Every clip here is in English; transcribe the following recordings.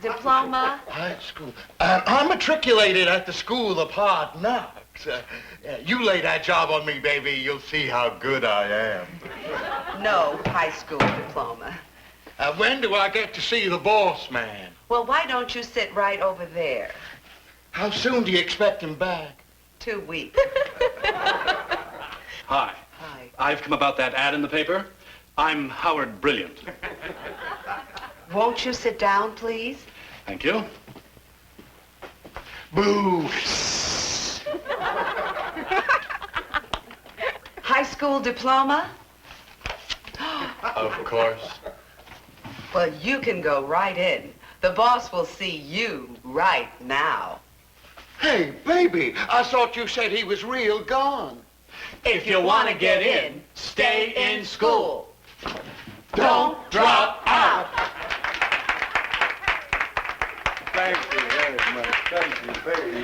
diploma? High school. I'm matriculated at the School of Hard Knocks. You lay that job on me, baby. You'll see how good I am. No high school diploma. When do I get to see the boss man? Well, why don't you sit right over there? How soon do you expect him back? 2 weeks. Hi. Hi. I've come about that ad in the paper. I'm Howard Brilliant. Won't you sit down, please? Thank you. Boo! High school diploma? Of course. Well, you can go right in. The boss will see you right now. Hey, baby, I thought you said he was real gone. If you want to get in, stay in school. Don't drop out. Thank you very much. Thank you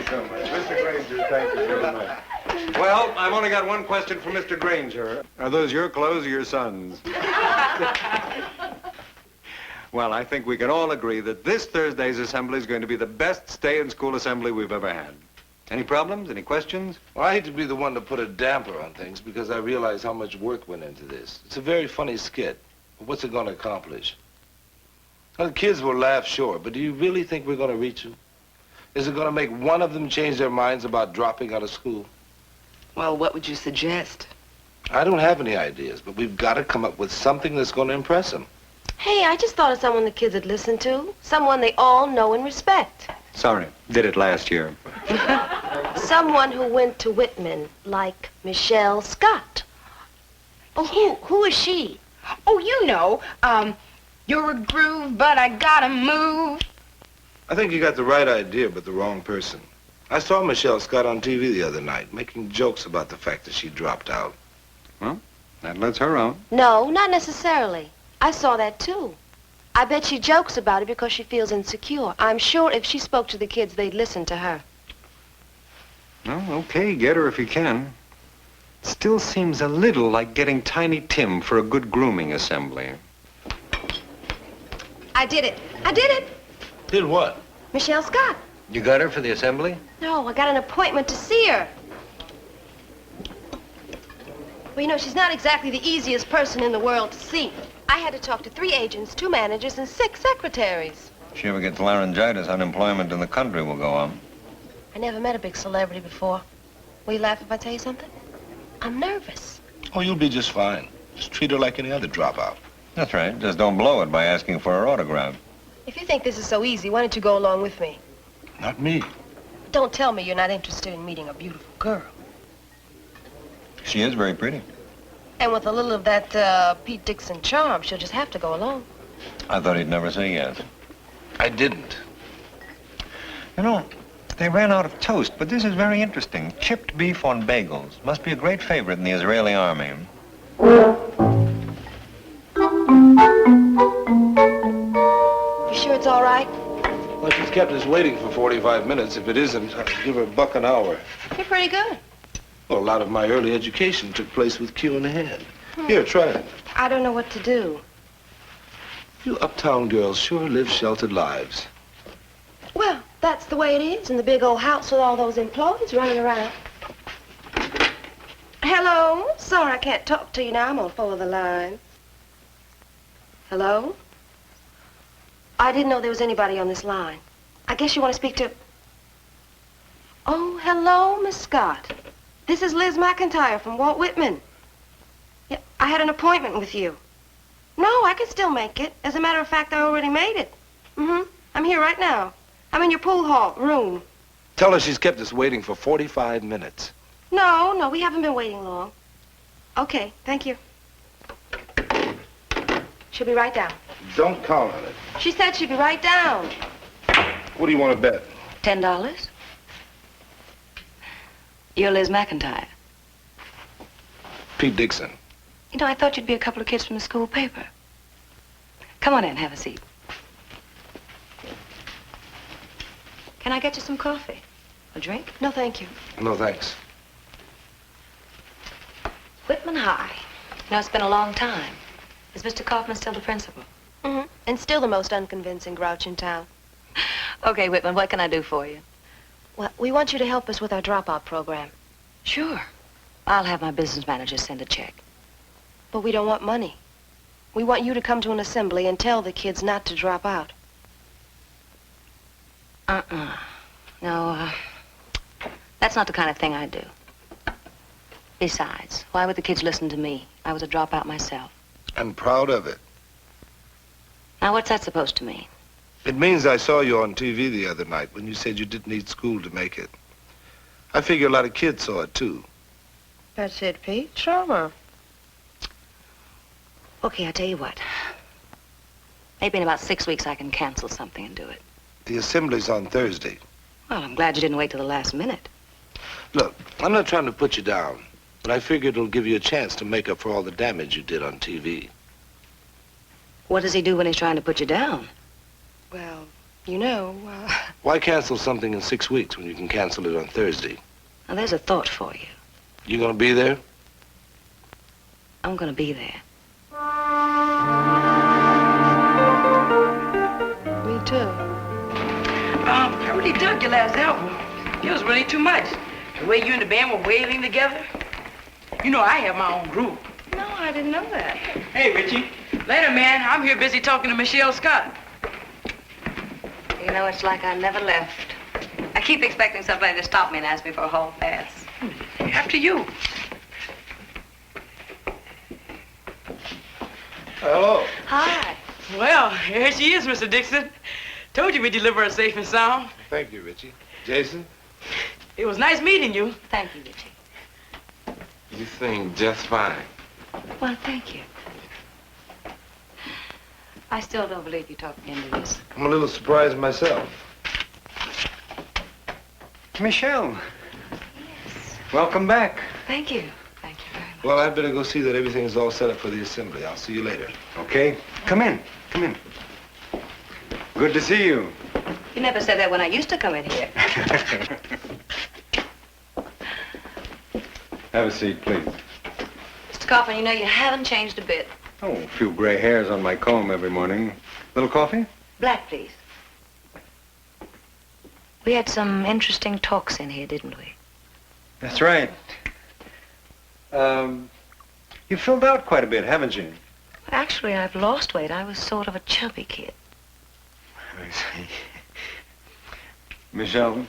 so much. Mr. Granger, thank you very much. Well, I've only got one question for Mr. Granger. Are those your clothes or your son's? Well, I think we can all agree that this Thursday's assembly is going to be the best stay-in-school assembly we've ever had. Any problems? Any questions? Well, I hate to be the one to put a damper on things because I realize how much work went into this. It's a very funny skit, but what's it going to accomplish? Well, the kids will laugh, sure, but do you really think we're going to reach them? Is it going to make one of them change their minds about dropping out of school? Well, what would you suggest? I don't have any ideas, but we've got to come up with something that's going to impress them. Hey, I just thought of someone the kids would listen to. Someone they all know and respect. Sorry, did it last year. Someone who went to Whitman, like Michelle Scott. Oh, who is she? Oh, you know, you're a groove, but I gotta move. I think you got the right idea, but the wrong person. I saw Michelle Scott on TV the other night, making jokes about the fact that she dropped out. Well, that lets her out. No, not necessarily. I saw that too. I bet she jokes about it because she feels insecure. I'm sure if she spoke to the kids, they'd listen to her. Well, okay, get her if you can. Still seems a little like getting Tiny Tim for a good grooming assembly. I did it. I did it. Did what? Michelle Scott. You got her for the assembly? No, I got an appointment to see her. Well, you know, she's not exactly the easiest person in the world to see. I had to talk to 3 agents, 2 managers, and 6 secretaries. If she ever gets laryngitis, unemployment in the country will go on. I never met a big celebrity before. Will you laugh if I tell you something? I'm nervous. Oh, you'll be just fine. Just treat her like any other dropout. That's right. Just don't blow it by asking for her autograph. If you think this is so easy, why don't you go along with me? Not me. Don't tell me you're not interested in meeting a beautiful girl. She is very pretty. And with a little of that Pete Dixon charm, she'll just have to go along. I thought he'd never say yes. I didn't. You know, they ran out of toast, but this is very interesting. Chipped beef on bagels. Must be a great favorite in the Israeli army. You sure it's all right? Well, she's kept us waiting for 45 minutes. If it isn't, I'll give her $1 an hour. You're pretty good. Well, a lot of my early education took place with Q in the hand. Here, try it. I don't know what to do. You uptown girls sure live sheltered lives. Well, that's the way it is in the big old house with all those employees running around. Hello? Sorry I can't talk to you now. I'm on 4 of the line. Hello? I didn't know there was anybody on this line. I guess you want to speak to... Oh, hello, Miss Scott. This is Liz McIntyre from Walt Whitman. Yeah, I had an appointment with you. No, I can still make it. As a matter of fact, I already made it. I'm here right now. I'm in your pool hall room. Tell her she's kept us waiting for 45 minutes. No, we haven't been waiting long. Okay, thank you. She'll be right down. Don't count on it. She said she'd be right down. What do you want to bet? $10? You're Liz McIntyre. Pete Dixon. You know, I thought you'd be a couple of kids from the school paper. Come on in, have a seat. Can I get you some coffee? A drink? No, thank you. No, thanks. Whitman High. You know, it's been a long time. Is Mr. Kaufman still the principal? And still the most unconvincing grouch in town. Okay, Whitman, what can I do for you? Well, we want you to help us with our dropout program. Sure. I'll have my business manager send a check. But we don't want money. We want you to come to an assembly and tell the kids not to drop out. No, that's not the kind of thing I do. Besides, why would the kids listen to me? I was a dropout myself. I'm proud of it. Now, what's that supposed to mean? It means I saw you on TV the other night when you said you didn't need school to make it. I figure a lot of kids saw it, too. That's it, Pete. Sure. Okay, I tell you what. Maybe in about 6 weeks I can cancel something and do it. The assembly's on Thursday. Well, I'm glad you didn't wait till the last minute. Look, I'm not trying to put you down, but I figure it'll give you a chance to make up for all the damage you did on TV. What does he do when he's trying to put you down? Well, you know, Why cancel something in 6 weeks when you can cancel it on Thursday? Now, there's a thought for you. You gonna be there? I'm gonna be there. me too. I really dug your last album. It was really too much. The way you and the band were waving together. You know I have my own group. No, I didn't know that. Hey, Richie. Later, man. I'm here busy talking to Michelle Scott. You know, it's like I never left. I keep expecting somebody to stop me and ask me for a hall pass. After you. Hello. Hi. Well, here she is, Mr. Dixon. Told you we'd deliver her safe and sound. Thank you, Richie. Jason? It was nice meeting you. Thank you, Richie. You sing just fine. Well, thank you. I still don't believe you talked me into this. I'm a little surprised myself. Michelle, Yes. welcome back. Thank you. Thank you very much. Well, I'd better go see that everything is all set up for the assembly. I'll see you later. Okay, come in. Come in. Good to see you. You never said that when I used to come in here. Have a seat, please. Mr. Kaufman, you know, you haven't changed a bit. Oh, a few gray hairs on my comb every morning. Little coffee? Black, please. We had some interesting talks in here, didn't we? That's right. You filled out quite a bit, haven't you? Actually, I've lost weight. I was sort of a chubby kid. I see. Michelle,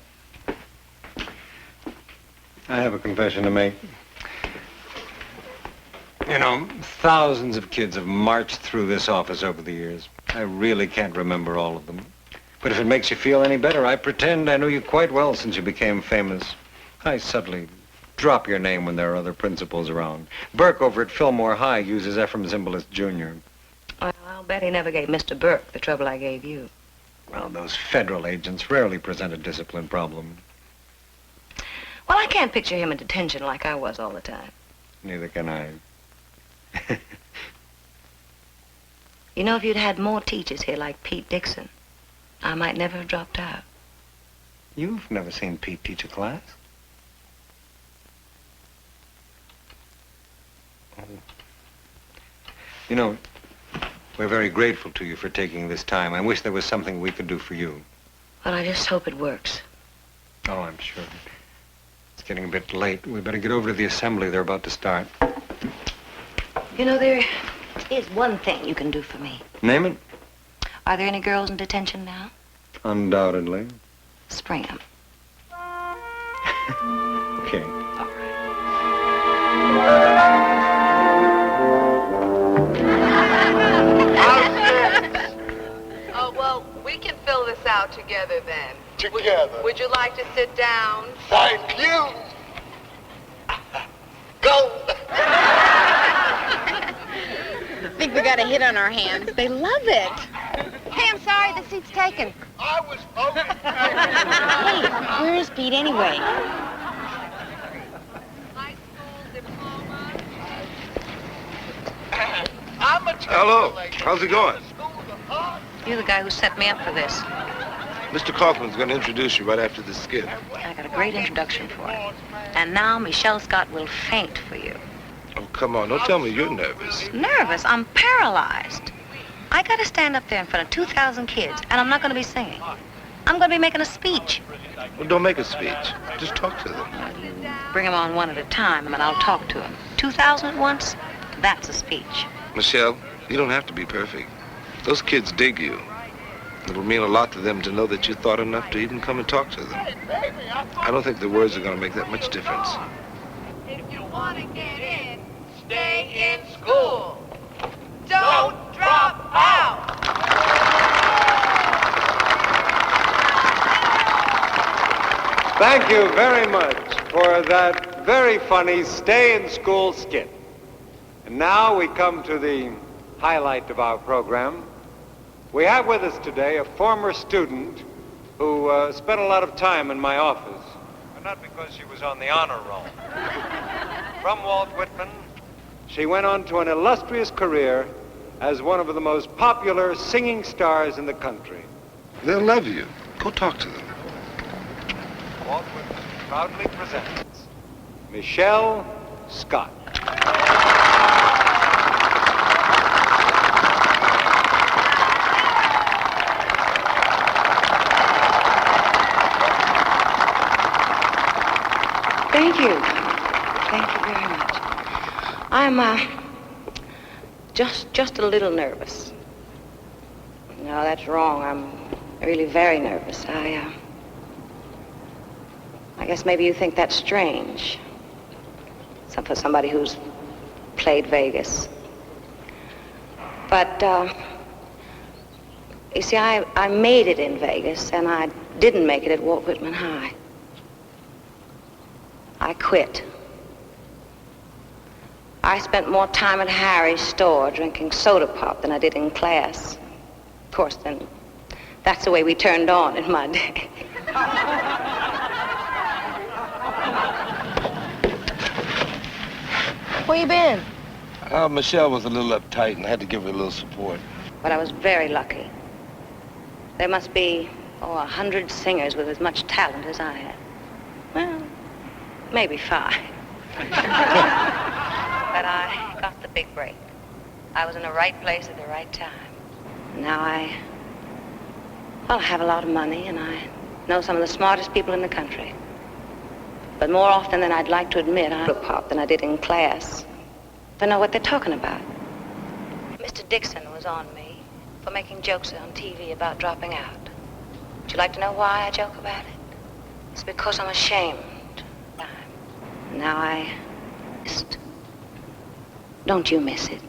I have a confession to make. You know, thousands of kids have marched through this office over the years. I really can't remember all of them. But if it makes you feel any better, I pretend I knew you quite well since you became famous. I subtly drop your name when there are other principals around. Burke over at Fillmore High uses Ephraim Zimbalist Jr. Well, I'll bet he never gave Mr. Burke the trouble I gave you. Well, those federal agents rarely present a discipline problem. Well, I can't picture him in detention like I was all the time. Neither can I. You know, if you'd had more teachers here like Pete Dixon, I might never have dropped out. You've never seen Pete teach a class? Oh. You know, we're very grateful to you for taking this time. I wish there was something we could do for you. Well, I just hope it works. Oh, I'm sure. It's getting a bit late. We better get over to the assembly. They're about to start. You know, there is one thing you can do for me. Name it? Are there any girls in detention now? Undoubtedly. Spring 'em. Okay. Oh, well, we can fill this out together then. Together. Would you like to sit down? Thank you. Go. I think we got a hit on our hands. They love it. Hey, I'm sorry, the seat's taken. I was voting. Hey, where is Pete anyway? High school diploma. I'm a Hello. How's it going? You're the guy who set me up for this. Mr. Kaufman's going to introduce you right after this skit. I got a great introduction for you. And now Michelle Scott will faint for you. Oh, come on. Don't tell me you're nervous. Nervous? I'm paralyzed. I got to stand up there in front of 2,000 kids, and I'm not going to be singing. I'm going to be making a speech. Well, don't make a speech. Just talk to them. You bring them on one at a time, and I'll talk to them. 2,000 at once? That's a speech. Michelle, you don't have to be perfect. Those kids dig you. It'll mean a lot to them to know that you thought enough to even come and talk to them. I don't think the words are going to make that much difference. If you want to get in, stay in school. Don't drop out. Thank you very much for that very funny Stay in School skit. And now we come to the highlight of our program. We have with us today a former student who spent a lot of time in my office. But not because she was on the honor roll. From Walt Whitman, she went on to an illustrious career as one of the most popular singing stars in the country. They'll love you. Go talk to them. Walt Whitman proudly presents Michelle Scott. Thank you. Thank you very much. I'm, just a little nervous. No, that's wrong. I'm really very nervous. I guess maybe you think that's strange. For somebody who's played Vegas. But, you see, I made it in Vegas, and I didn't make it at Walt Whitman High. I quit. I spent more time at Harry's store drinking soda pop than I did in class. Of course, then, that's the way we turned on in my day. Where you been? Michelle was a little uptight and I had to give her a little support. But I was very lucky. There must be, 100 singers with as much talent as I had. Well, maybe 5. But I got the big break. I was in the right place at the right time. Now I have a lot of money, and I know some of the smartest people in the country. But more often than I'd like to admit, I pop than I did in class. I know what they're talking about. Mr. Dixon was on me for making jokes on TV about dropping out. Would you like to know why I joke about it? It's because I'm ashamed. Now I missed. Don't you miss it?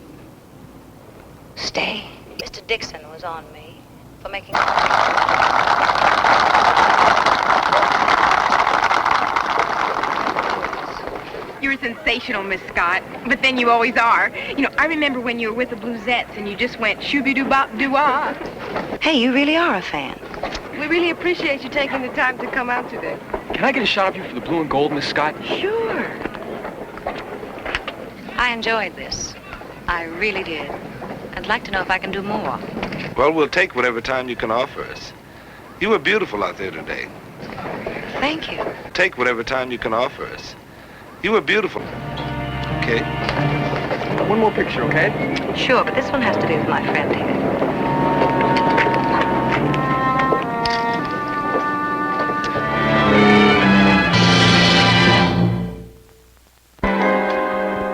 Stay. Mr. Dixon was on me for making... You're sensational, Miss Scott, but then you always are. You know, I remember when you were with the Bluesettes and you just went shooby-doo-bop-doo-wah. Hey, you really are a fan. We really appreciate you taking the time to come out today. Can I get a shot of you for the blue and gold, Miss Scott? Sure. I enjoyed this. I really did. I'd like to know if I can do more. Well, we'll take whatever time you can offer us. You were beautiful out there today. Thank you. Take whatever time you can offer us. You were beautiful. Okay? One more picture, okay? Sure, but this one has to be with my friend here.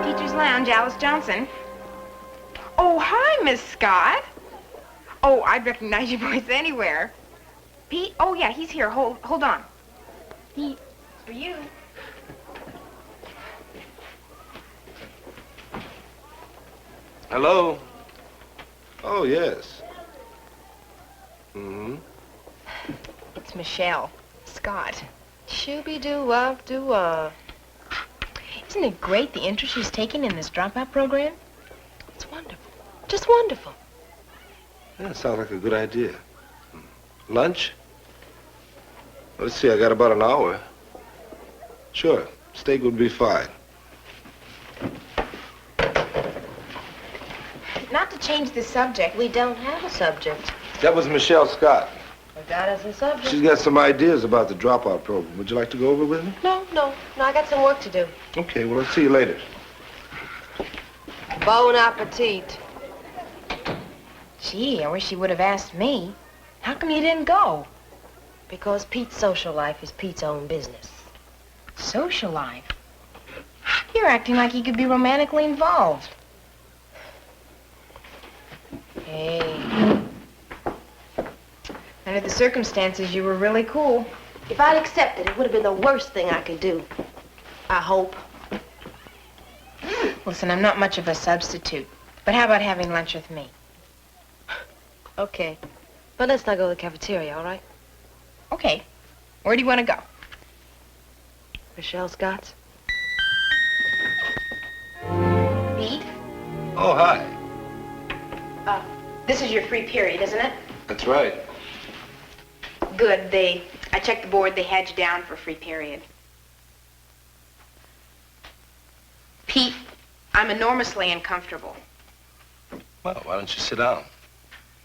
Teacher's Lounge, Alice Johnson. Oh, hi, Miss Scott. Oh, I'd recognize your voice anywhere. Pete? Oh, yeah, he's here. Hold on. Pete, for you. Hello? Oh, yes. Mm-hmm. It's Michelle. Scott. Shooby-doo-wop-doo-wop. Isn't it great the interest she's taking in this dropout program? It's wonderful. Just wonderful. Yeah, sounds like a good idea. Lunch? Let's see, I got about an hour. Sure, steak would be fine. Not to change the subject. We don't have a subject. That was Michelle Scott. We got us a subject. She's got some ideas about the dropout program. Would you like to go over with me? No, I got some work to do. Okay, well, I'll see you later. Bon appetit. Gee, I wish you would have asked me. How come you didn't go? Because Pete's social life is Pete's own business. Social life? You're acting like he could be romantically involved. Hey. Under the circumstances, you were really cool. If I'd accepted, it would have been the worst thing I could do. I hope. Listen, I'm not much of a substitute. But how about having lunch with me? Okay. But let's not go to the cafeteria, all right? Okay. Where do you want to go? Michelle Scott's. Pete? Oh, hi. This is your free period, isn't it? That's right. Good. I checked the board. They had you down for free period. Pete, I'm enormously uncomfortable. Well, why don't you sit down?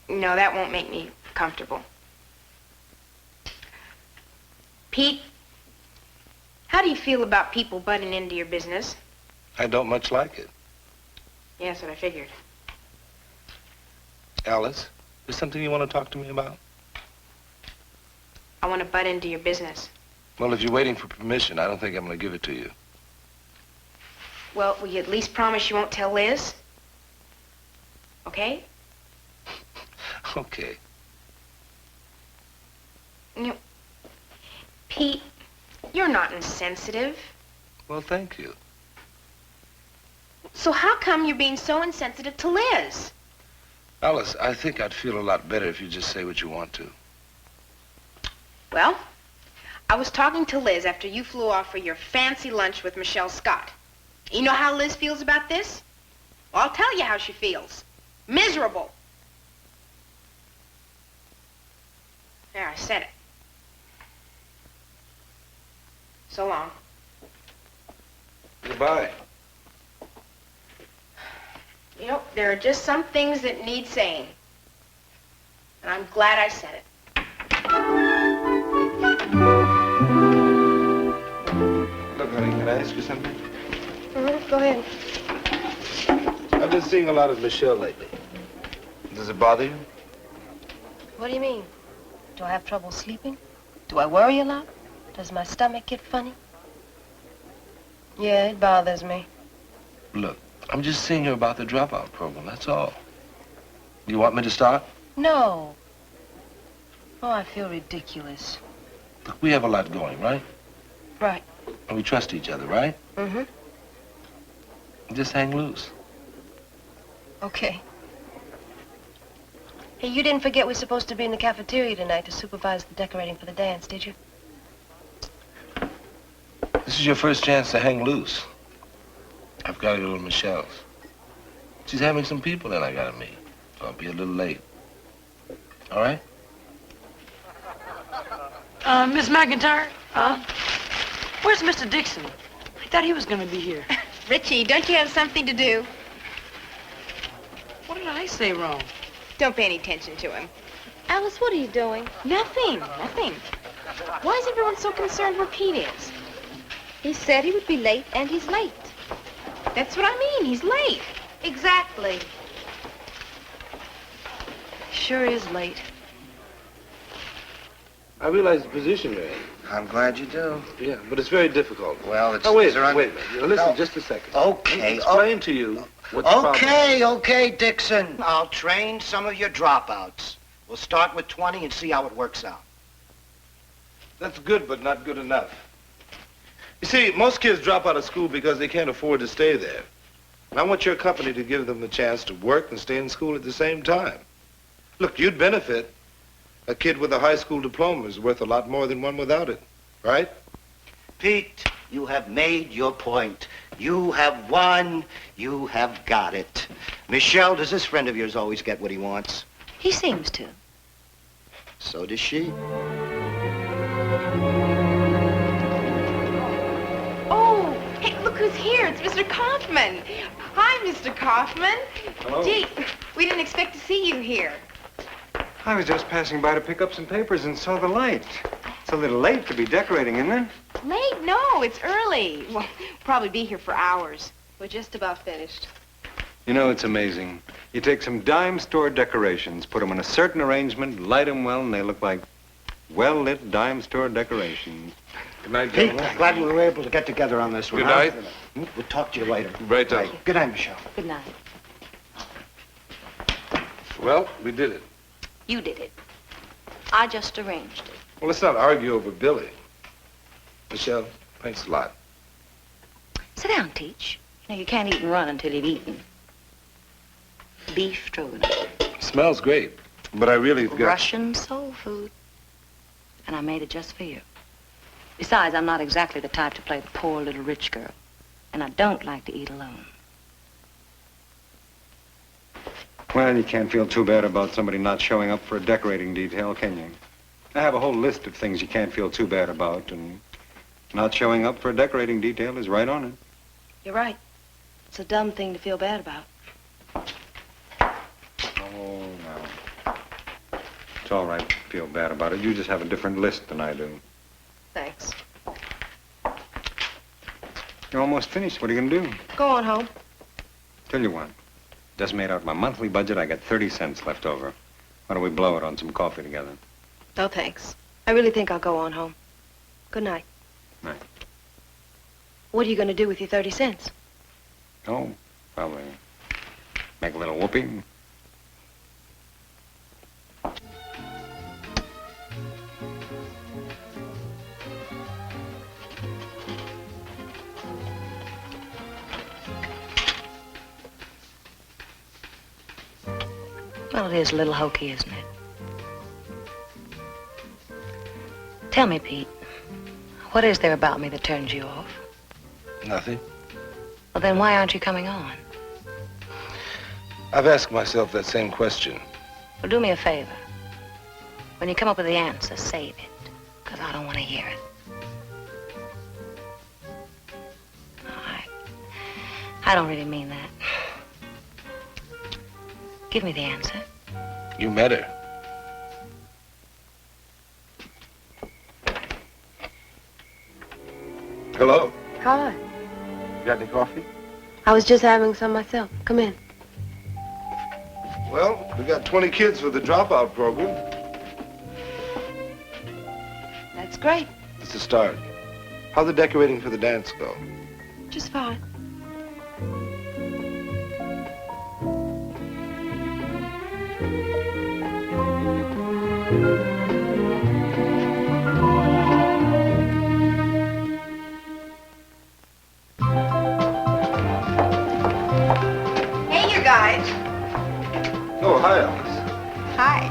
No, that won't make me comfortable. Pete, how do you feel about people butting into your business? I don't much like it. Yeah, that's what I figured. Alice, is something you want to talk to me about? I want to butt into your business. Well, if you're waiting for permission, I don't think I'm going to give it to you. Well, will you at least promise you won't tell Liz? Okay? Okay. Pete, you're not insensitive. Well, thank you. So how come you're being so insensitive to Liz? Alice, I think I'd feel a lot better if you just say what you want to. Well, I was talking to Liz after you flew off for your fancy lunch with Michelle Scott. You know how Liz feels about this? Well, I'll tell you how she feels. Miserable. There, I said it. So long. Goodbye. You know, there are just some things that need saying. And I'm glad I said it. Look, honey, can I ask you something? Go ahead. I've been seeing a lot of Michelle lately. Does it bother you? What do you mean? Do I have trouble sleeping? Do I worry a lot? Does my stomach get funny? Yeah, it bothers me. Look, I'm just seeing her about the dropout program, that's all. You want me to start? No. Oh, I feel ridiculous. Look, we have a lot going, right? Right. And we trust each other, right? Mm-hmm. Just hang loose. Okay. Hey, you didn't forget we're supposed to be in the cafeteria tonight to supervise the decorating for the dance, did you? This is your first chance to hang loose. I've got to go to Michelle's. She's having some people in I gotta meet, so I'll be a little late. All right? Miss McIntyre? Where's Mr. Dixon? I thought he was gonna be here. Richie, don't you have something to do? What did I say wrong? Don't pay any attention to him. Alice, what are you doing? Nothing. Why is everyone so concerned where Pete is? He said he would be late, and he's late. That's what I mean. He's late. Exactly. Sure is late. I realize the position you're in. I'm glad you do. Yeah, but it's very difficult. Well, it's... Oh, wait, these are wait a minute. You know, listen No. just a second. Okay. Explain to you what the problem is. Okay, Dixon. I'll train some of your dropouts. We'll start with 20 and see how it works out. That's good, but not good enough. You see, most kids drop out of school because they can't afford to stay there. And I want your company to give them the chance to work and stay in school at the same time. Look, you'd benefit. A kid with a high school diploma is worth a lot more than one without it, right? Pete, you have made your point. You have won. You have got it. Michelle, does this friend of yours always get what he wants? He seems to. So does she. Oh, hey, look who's here. It's Mr. Kaufman. Hi, Mr. Kaufman. Hello. Gee, we didn't expect to see you here. I was just passing by to pick up some papers and saw the light. It's a little late to be decorating, isn't it? Late? No, it's early. Well, we'll probably be here for hours. We're just about finished. You know, it's amazing. You take some dime store decorations, put them in a certain arrangement, light them well, and they look like well-lit dime store decorations. Good night, Pete, gentlemen. glad we were able to get together on this one. Good night. Huh? We'll talk to you later. Right down. Good night, Michelle. Good night. Well, we did it. You did it. I just arranged it. Well, let's not argue over Billy. Michelle, thanks a lot. Sit down, Teach. You know, you can't eat and run until you've eaten. Beef stroganoff. Smells great, but I really got... Russian soul food. And I made it just for you. Besides, I'm not exactly the type to play the poor little rich girl. And I don't like to eat alone. Well, you can't feel too bad about somebody not showing up for a decorating detail, can you? I have a whole list of things you can't feel too bad about, and not showing up for a decorating detail is right on it. You're right. It's a dumb thing to feel bad about. Oh, no. It's all right to feel bad about it. You just have a different list than I do. Thanks. You're almost finished. What are you going to do? Go on home. Tell you what. Just made out my monthly budget. I got 30 cents left over. Why don't we blow it on some coffee together? No, thanks. I really think I'll go on home. Good night. Night. What are you going to do with your 30 cents? Oh, probably make a little whoopee. Well, it is a little hokey, isn't it? Tell me, Pete, what is there about me that turns you off? Nothing. Well, then why aren't you coming on? I've asked myself that same question. Well, do me a favor. When you come up with the answer, save it, because I don't want to hear it. I don't really mean that. Give me the answer. You met her. Hello. Hi. You got any coffee? I was just having some myself. Come in. Well, we got 20 kids for the dropout program. That's great. It's a start. How'd the decorating for the dance go? Just fine. Hey, you guys. Oh, hi, Alice. Hi.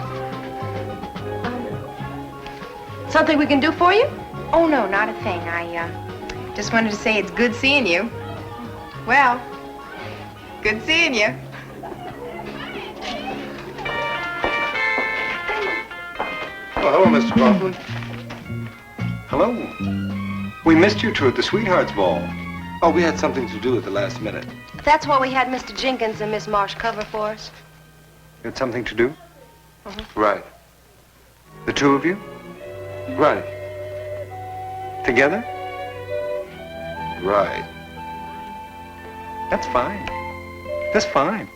Something we can do for you? Oh, no, not a thing. I just wanted to say it's good seeing you. Well, good seeing you. Oh, hello, Mr. Kaufman. Hello. We missed you two at the Sweethearts Ball. Oh, we had something to do at the last minute. That's why we had Mr. Jenkins and Miss Marsh cover for us. You had something to do? Right. The two of you? Right. Together? Right. That's fine. That's fine.